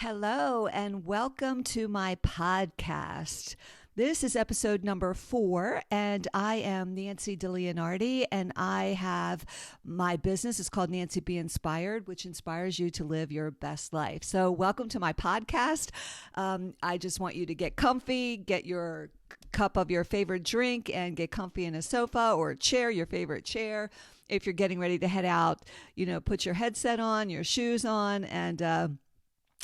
Hello, and welcome to my podcast. This is episode number 4, and I am Nancy DeLeonardi, and I have my business. It's called Nancy Be Inspired, which inspires you to live your best life. So welcome to my podcast. I just want you to get comfy, get your cup of your favorite drink, and get comfy in a sofa or a chair, your favorite chair. If you're getting ready to head out, put your headset on, your shoes on, and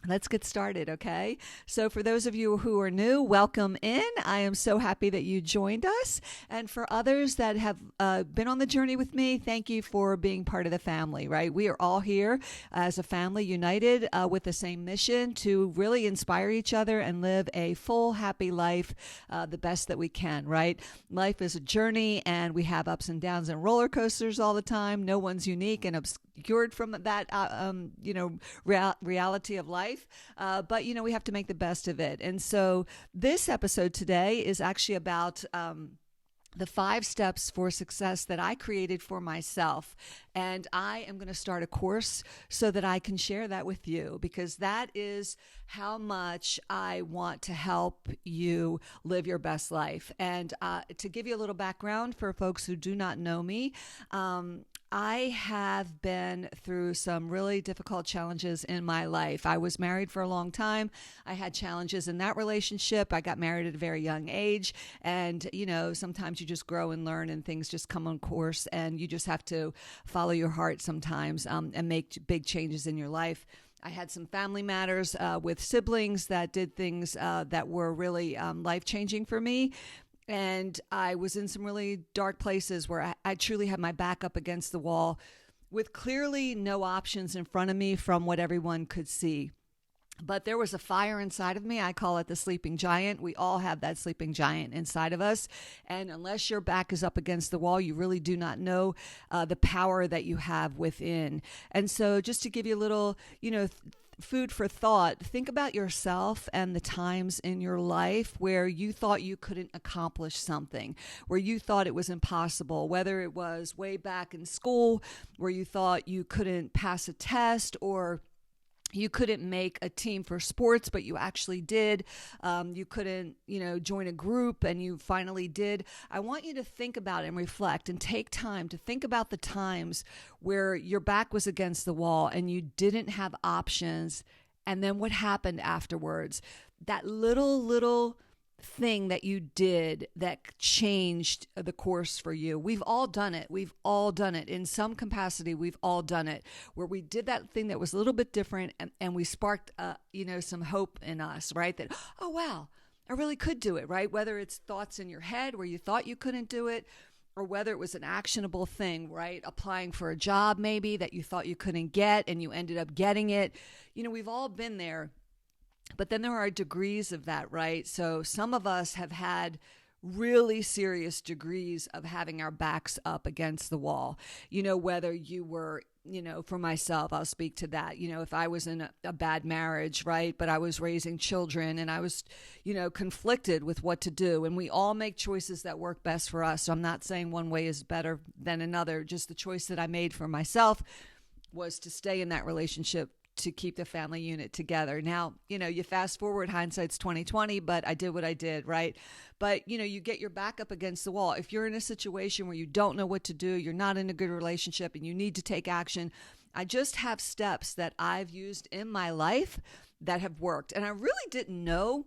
let's get started, okay? So for those of you who are new, welcome in. I am so happy that you joined us. And for others that have been on the journey with me, thank you for being part of the family, right? We are all here as a family united with the same mission to really inspire each other and live a full, happy life the best that we can, right? Life is a journey, and we have ups and downs and roller coasters all the time. No one's unique and obscured from that, reality of life. But we have to make the best of it. And so this episode today is actually about the 5 steps for success that I created for myself. And I am going to start a course so that I can share that with you, because that is how much I want to help you live your best life. And to give you a little background for folks who do not know me, I have been through some really difficult challenges in my life. I was married for a long time. I had challenges in that relationship. I got married at a very young age. And, sometimes you just grow and learn, and things just come on course, and you just have to follow your heart sometimes and make big changes in your life. I had some family matters with siblings that did things that were really life-changing for me. And I was in some really dark places where I truly had my back up against the wall with clearly no options in front of me from what everyone could see. But there was a fire inside of me. I call it the sleeping giant. We all have that sleeping giant inside of us. And unless your back is up against the wall, you really do not know the power that you have within. And so just to give you a little, food for thought, think about yourself and the times in your life where you thought you couldn't accomplish something, where you thought it was impossible, whether it was way back in school where you thought you couldn't pass a test, or you couldn't make a team for sports, but you actually did. You couldn't, join a group, and you finally did. I want you to think about and reflect and take time to think about the times where your back was against the wall and you didn't have options. And then what happened afterwards? That little thing that you did that changed the course for you. We've all done it. We've all done it in some capacity. We've all done it where we did that thing that was a little bit different, and we sparked, some hope in us, right? That, oh, wow, I really could do it, right? Whether it's thoughts in your head where you thought you couldn't do it, or whether it was an actionable thing, right? Applying for a job maybe that you thought you couldn't get and you ended up getting it. We've all been there. But then there are degrees of that, right? So some of us have had really serious degrees of having our backs up against the wall. Whether you were, for myself, I'll speak to that. If I was in a bad marriage, right? But I was raising children, and I was, conflicted with what to do. And we all make choices that work best for us. So I'm not saying one way is better than another. Just the choice that I made for myself was to stay in that relationship, to keep the family unit together. Now, you fast forward, hindsight's 2020, but I did what I did, right? But, you get your back up against the wall. If you're in a situation where you don't know what to do, you're not in a good relationship, and you need to take action, I just have steps that I've used in my life that have worked. And I really didn't know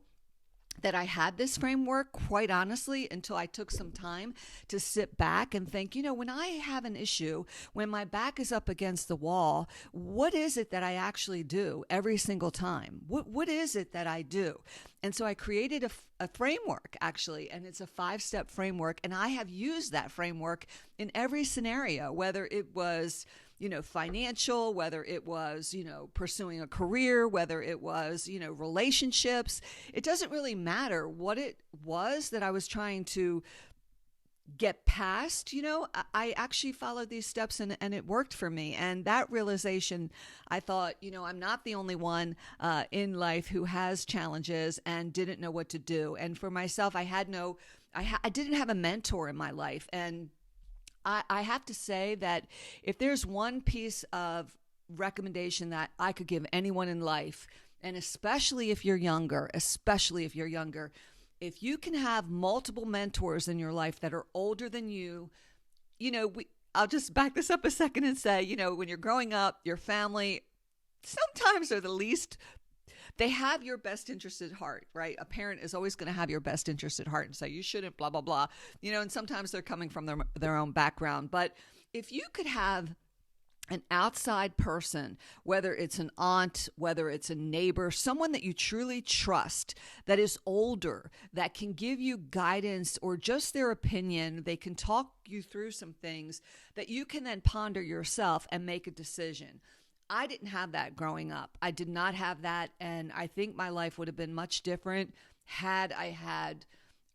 that I had this framework, quite honestly, until I took some time to sit back and think, when I have an issue, when my back is up against the wall, what is it that I actually do every single time? What is it that I do? And so I created a framework, actually, and it's a 5-step framework. And I have used that framework in every scenario, whether it was financial, whether it was, pursuing a career, whether it was, relationships. It doesn't really matter what it was that I was trying to get past. I actually followed these steps, and it worked for me. And that realization, I thought, I'm not the only one in life who has challenges and didn't know what to do. And for myself, I didn't have a mentor in my life. And I have to say that if there's one piece of recommendation that I could give anyone in life, And especially if you're younger, if you can have multiple mentors in your life that are older than you, I'll just back this up a second and say, when you're growing up, your family sometimes are the least, they have your best interest at heart, right? A parent is always going to have your best interest at heart and say, you shouldn't, blah, blah, blah. And sometimes they're coming from their own background. But if you could have an outside person, whether it's an aunt, whether it's a neighbor, someone that you truly trust, that is older, that can give you guidance or just their opinion, they can talk you through some things that you can then ponder yourself and make a decision. I didn't have that growing up. I did not have that, and I think my life would have been much different had I had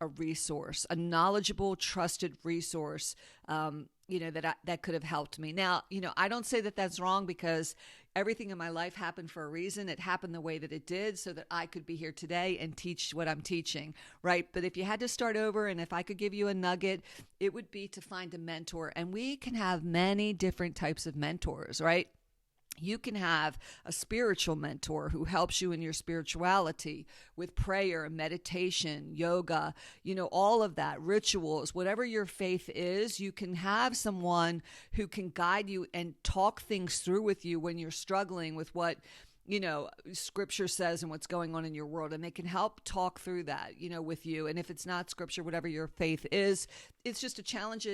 a resource, a knowledgeable, trusted resource, that could have helped me. Now, I don't say that that's wrong, because everything in my life happened for a reason. It happened the way that it did so that I could be here today and teach what I'm teaching, right? But if you had to start over, and if I could give you a nugget, it would be to find a mentor. And we can have many different types of mentors, right? You can have a spiritual mentor who helps you in your spirituality with prayer, meditation, yoga, all of that, rituals, whatever your faith is. You can have someone who can guide you and talk things through with you when you're struggling with what scripture says and what's going on in your world, and they can help talk through that, with you. And if it's not scripture, whatever your faith is, it's just a challenge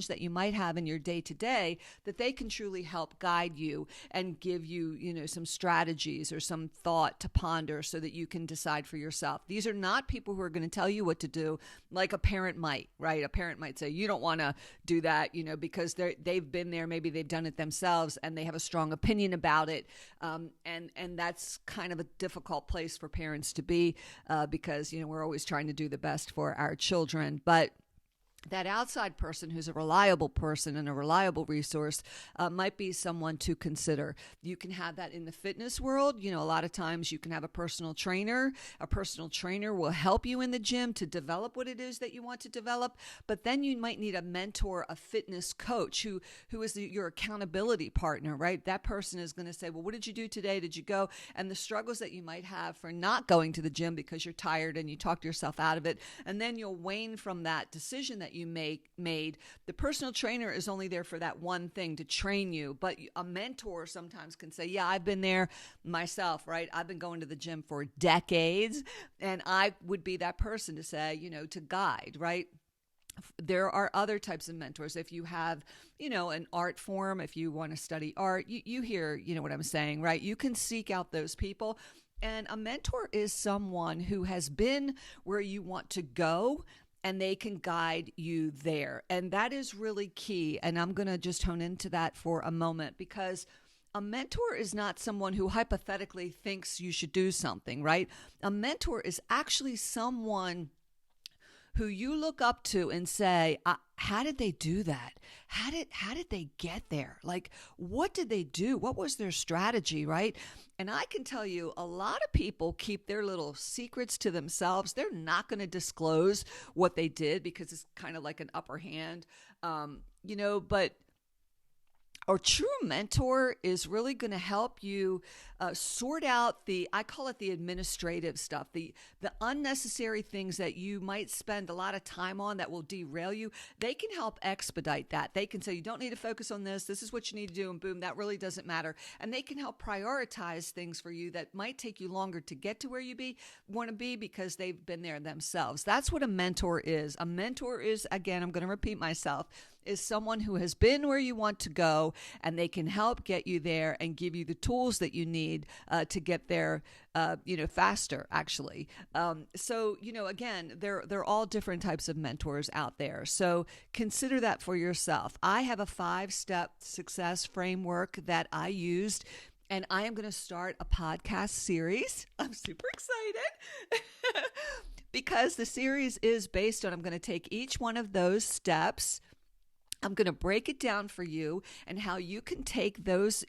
that you might have in your day to day, that they can truly help guide you and give you, some strategies or some thought to ponder so that you can decide for yourself. These are not people who are going to tell you what to do, like a parent might, right? A parent might say, you don't want to do that, because they've been there, maybe they've done it themselves and they have a strong opinion about it. And that's kind of a difficult place for parents to be, because, we're always trying to do the best for our children. But that outside person who's a reliable person and a reliable resource might be someone to consider. You can have that in the fitness world. A lot of times you can have a personal trainer. A personal trainer will help you in the gym to develop what it is that you want to develop. But then you might need a mentor, a fitness coach who is your accountability partner, right? That person is going to say, well, what did you do today? Did you go? And the struggles that you might have for not going to the gym because you're tired and you talked yourself out of it. And then you'll wane from that decision that you made. The personal trainer is only there for that one thing, to train you. But a mentor sometimes can say, yeah, I've been there myself, right? I've been going to the gym for decades, and I would be that person to say, to guide, right? There are other types of mentors. If you have, an art form, if you want to study art, you hear, what I'm saying, right? You can seek out those people. And a mentor is someone who has been where you want to go, and they can guide you there. And that is really key. And I'm going to just hone into that for a moment, because a mentor is not someone who hypothetically thinks you should do something, right? A mentor is actually someone who you look up to and say, how did they do that? How did they get there? Like, what did they do? What was their strategy, right? And I can tell you, a lot of people keep their little secrets to themselves. They're not going to disclose what they did because it's kind of like an upper hand, but a true mentor is really going to help you sort out I call it the administrative stuff, the unnecessary things that you might spend a lot of time on that will derail you. They can help expedite that. They can say, you don't need to focus on this. This is what you need to do. And boom, that really doesn't matter. And they can help prioritize things for you that might take you longer to get to where you want to be, because they've been there themselves. That's what a mentor is. A mentor is, again, I'm going to repeat myself, is someone who has been where you want to go, and they can help get you there and give you the tools that you need to get there, faster, actually. So, again, there are all different types of mentors out there. So consider that for yourself. I have a 5-step success framework that I used, and I am going to start a podcast series. I'm super excited because the series is based on, I'm going to take each one of those steps, I'm going to break it down for you, and how you can take those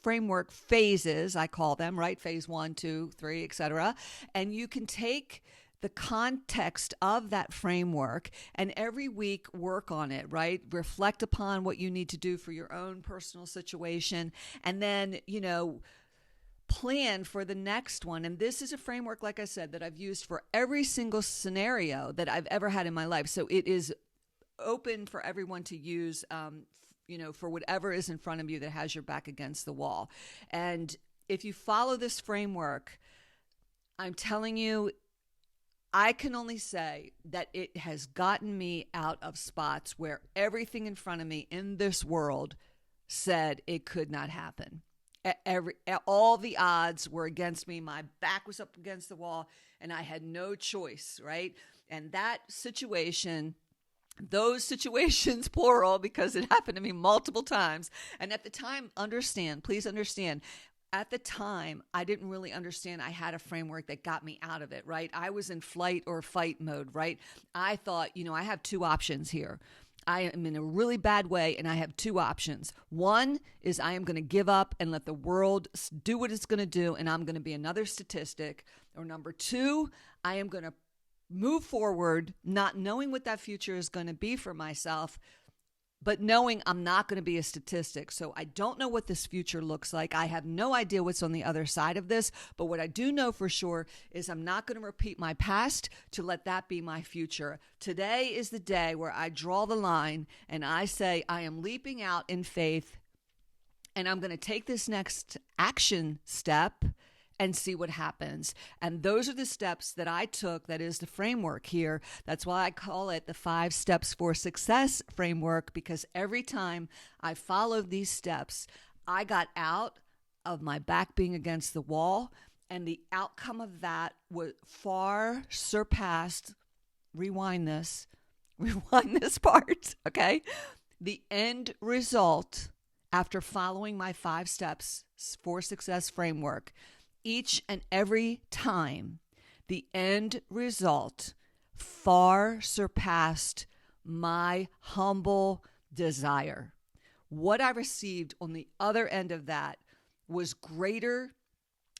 framework phases, I call them, right? Phase 1, 2, 3, etc. And you can take the context of that framework and every week work on it, right? Reflect upon what you need to do for your own personal situation. And then, plan for the next one. And this is a framework, like I said, that I've used for every single scenario that I've ever had in my life. So it is open for everyone to use, for whatever is in front of you that has your back against the wall. And if you follow this framework, I'm telling you, I can only say that it has gotten me out of spots where everything in front of me in this world said it could not happen. All the odds were against me. My back was up against the wall and I had no choice, right? And those situations, plural, because it happened to me multiple times. And at the time, please understand, at the time, I didn't really understand I had a framework that got me out of it, right? I was in flight or fight mode, right? I thought, I have two options here. I am in a really bad way, and I have two options. One is I am going to give up and let the world do what it's going to do, and I'm going to be another statistic. Or number two, I am going to move forward, not knowing what that future is going to be for myself, but knowing I'm not going to be a statistic. So I don't know what this future looks like. I have no idea what's on the other side of this. But what I do know for sure is I'm not going to repeat my past to let that be my future. Today is the day where I draw the line and I say I am leaping out in faith and I'm going to take this next action step and see what happens. And those are the steps that I took. That is the framework here. That's why I call it the 5 steps for success framework, because every time I followed these steps, I got out of my back being against the wall. And the outcome of that was far surpassed, rewind this part, okay? The end result after following my 5 steps for success framework, each and every time, the end result far surpassed my humble desire. What I received on the other end of that was greater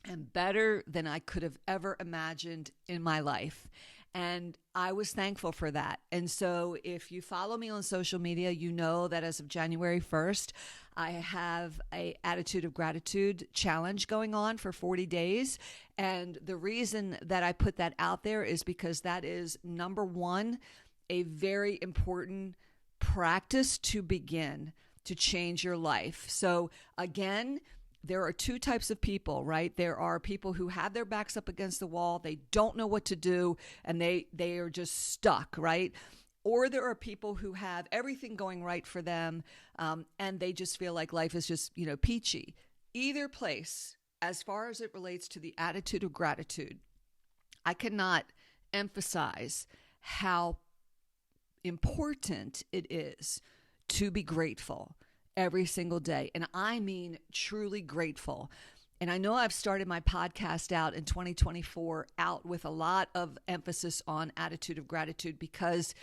and better than I could have ever imagined in my life. And I was thankful for that. And so if you follow me on social media, you know that as of January 1st, I have a Attitude of Gratitude challenge going on for 40 days. And the reason that I put that out there is because that is, number one, a very important practice to begin to change your life. So again, there are 2 types of people, right? There are people who have their backs up against the wall. They don't know what to do, and they are just stuck, right? Or there are people who have everything going right for them, and they just feel like life is just, peachy. Either place, as far as it relates to the attitude of gratitude, I cannot emphasize how important it is to be grateful every single day. And I mean truly grateful. And I know I've started my podcast out in 2024 out with a lot of emphasis on attitude of gratitude because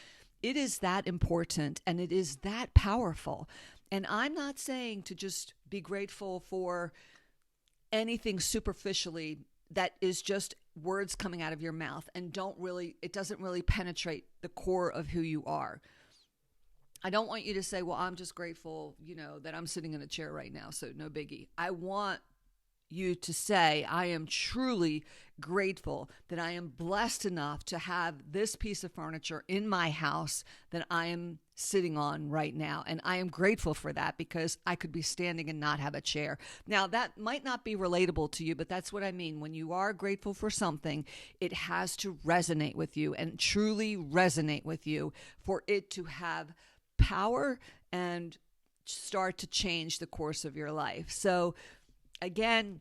it is that important and it is that powerful. And I'm not saying to just be grateful for anything superficially that is just words coming out of your mouth and it doesn't really penetrate the core of who you are. I don't want you to say, well, I'm just grateful, that I'm sitting in a chair right now, so no biggie. I want you to say, I am truly grateful that I am blessed enough to have this piece of furniture in my house that I am sitting on right now. And I am grateful for that because I could be standing and not have a chair. Now, that might not be relatable to you, but that's what I mean. When you are grateful for something, it has to resonate with you and truly resonate with you for it to have power and start to change the course of your life. So again,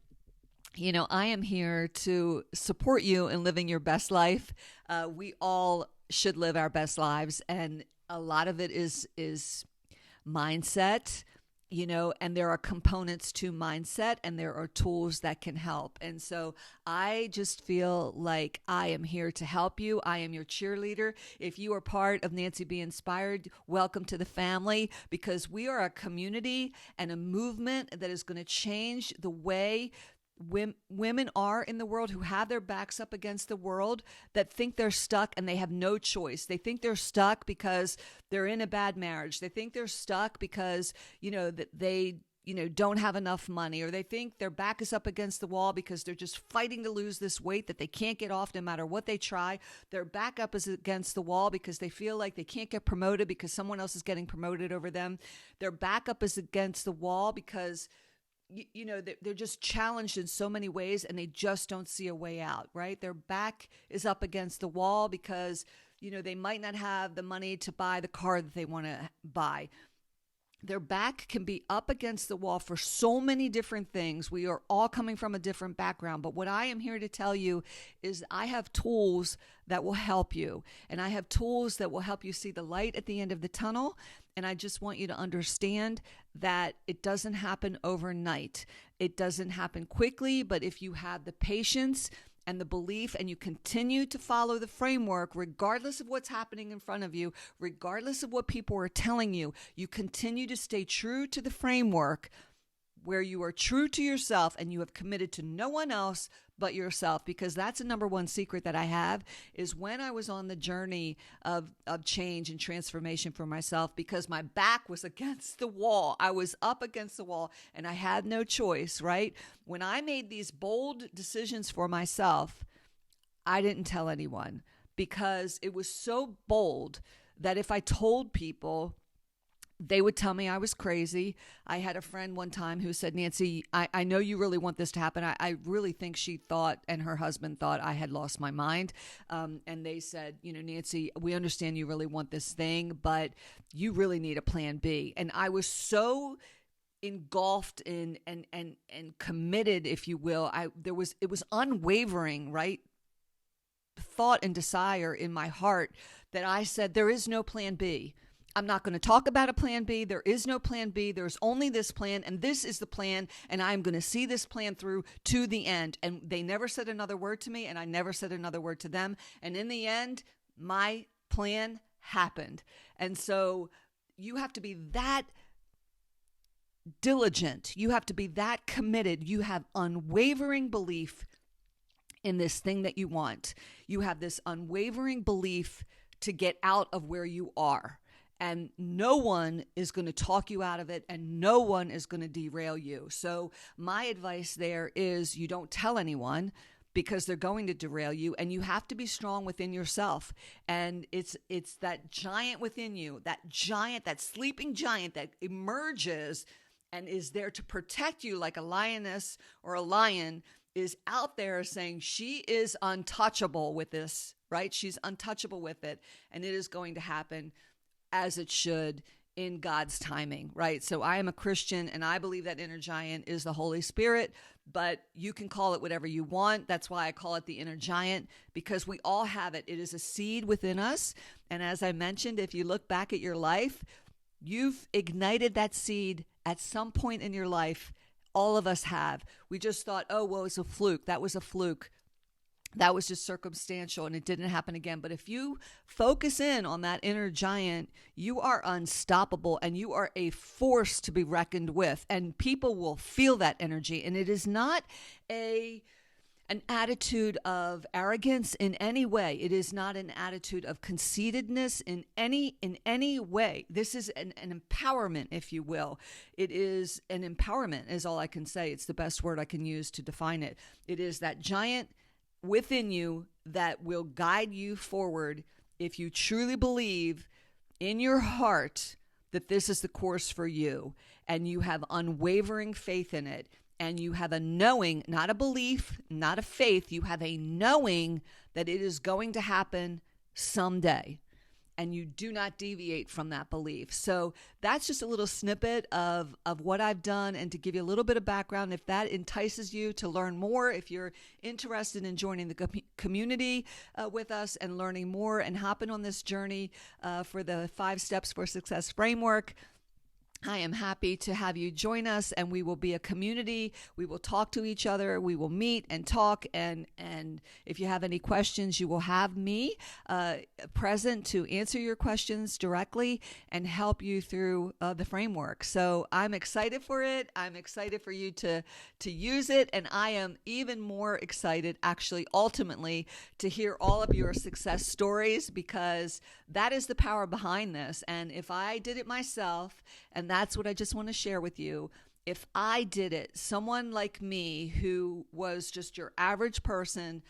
I am here to support you in living your best life. We all should live our best lives. And a lot of it is mindset, and there are components to mindset and there are tools that can help. And so I just feel like I am here to help you. I am your cheerleader. If you are part of Nancy Be Inspired, welcome to the family, because we are a community and a movement that is going to change the way women are in the world, who have their backs up against the world, that think they're stuck and they have no choice. They think they're stuck because they're in a bad marriage. They think they're stuck because, that they don't have enough money, or they think their back is up against the wall because they're just fighting to lose this weight that they can't get off no matter what they try. Their back up is against the wall because they feel like they can't get promoted because someone else is getting promoted over them. Their back up is against the wall because they're just challenged in so many ways and they just don't see a way out, right? Their back is up against the wall because, they might not have the money to buy the car that they want to buy. Their back can be up against the wall for so many different things. We are all coming from a different background. But what I am here to tell you is I have tools that will help you. And I have tools that will help you see the light at the end of the tunnel. And I just want you to understand that it doesn't happen overnight. It doesn't happen quickly, but if you have the patience and the belief and you continue to follow the framework, regardless of what's happening in front of you, regardless of what people are telling you, you continue to stay true to the framework where you are true to yourself and you have committed to no one else but yourself. Because that's the number one secret that I have, is when I was on the journey of change and transformation for myself, because my back was against the wall. I was up against the wall and I had no choice, right? When I made these bold decisions for myself, I didn't tell anyone because it was so bold that if I told people, they would tell me I was crazy. I had a friend one time who said, Nancy, I know you really want this to happen. I really think she thought, and her husband thought, I had lost my mind. And they said, Nancy, we understand you really want this thing, but you really need a plan B. And I was so engulfed in and committed, if you will. It was unwavering, right? Thought and desire in my heart that I said, there is no plan B. I'm not going to talk about a plan B. There is no plan B. There's only this plan, and this is the plan, and I'm going to see this plan through to the end. And they never said another word to me, and I never said another word to them. And in the end, my plan happened. And so you have to be that diligent. You have to be that committed. You have unwavering belief in this thing that you want. You have this unwavering belief to get out of where you are. And no one is going to talk you out of it, and no one is going to derail you. So my advice there is you don't tell anyone because they're going to derail you, and you have to be strong within yourself. And it's that giant within you, that sleeping giant that emerges and is there to protect you, like a lioness or a lion is out there saying she is untouchable with this, right? She's untouchable with it, and it is going to happen as it should in God's timing, right? So I am a Christian and I believe that inner giant is the Holy Spirit, but you can call it whatever you want. That's why I call it the inner giant, because we all have it. It is a seed within us. And as I mentioned, if you look back at your life, you've ignited that seed at some point in your life. All of us have. We just thought, oh, well, it's a fluke. That was a fluke. That was just circumstantial and it didn't happen again. But if you focus in on that inner giant, you are unstoppable and you are a force to be reckoned with. And people will feel that energy. And it is not an attitude of arrogance in any way. It is not an attitude of conceitedness in any way. This is an empowerment, if you will. It is an empowerment is all I can say. It's the best word I can use to define it. It is that giant within you that will guide you forward if you truly believe in your heart that this is the course for you and you have unwavering faith in it and you have a knowing, not a belief, not a faith, you have a knowing that it is going to happen someday and you do not deviate from that belief. So that's just a little snippet of what I've done and to give you a little bit of background. If that entices you to learn more, if you're interested in joining the community with us and learning more and hopping on this journey for the 5 Steps for Success framework, I am happy to have you join us, and we will be a community. We will talk to each other. We will meet and talk, and if you have any questions, you will have me present to answer your questions directly and help you through the framework. So I'm excited for it. I'm excited for you to use it, and I am even more excited, actually, ultimately, to hear all of your success stories, because that is the power behind this. And if I did it myself, and that's what I just want to share with you. if I did it, someone like me who was just your average person,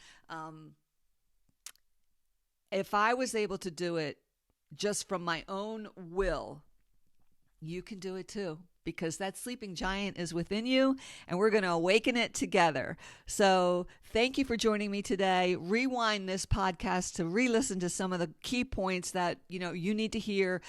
if I was able to do it just from my own will, you can do it too, because that sleeping giant is within you, and we're going to awaken it together. So thank you for joining me today. Rewind this podcast to re-listen to some of the key points that you need to hear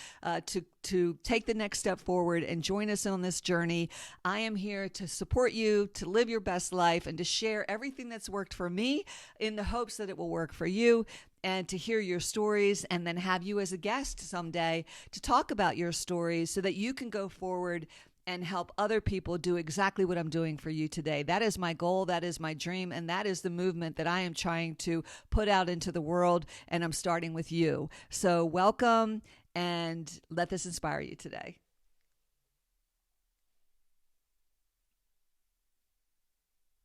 to take the next step forward and join us on this journey. I am here to support you to live your best life and to share everything that's worked for me in the hopes that it will work for you, and to hear your stories, and then have you as a guest someday to talk about your stories so that you can go forward and help other people do exactly what I'm doing for you today. That is my goal. That is my dream. And that is the movement that I am trying to put out into the world. And I'm starting with you. So welcome, and let this inspire you today.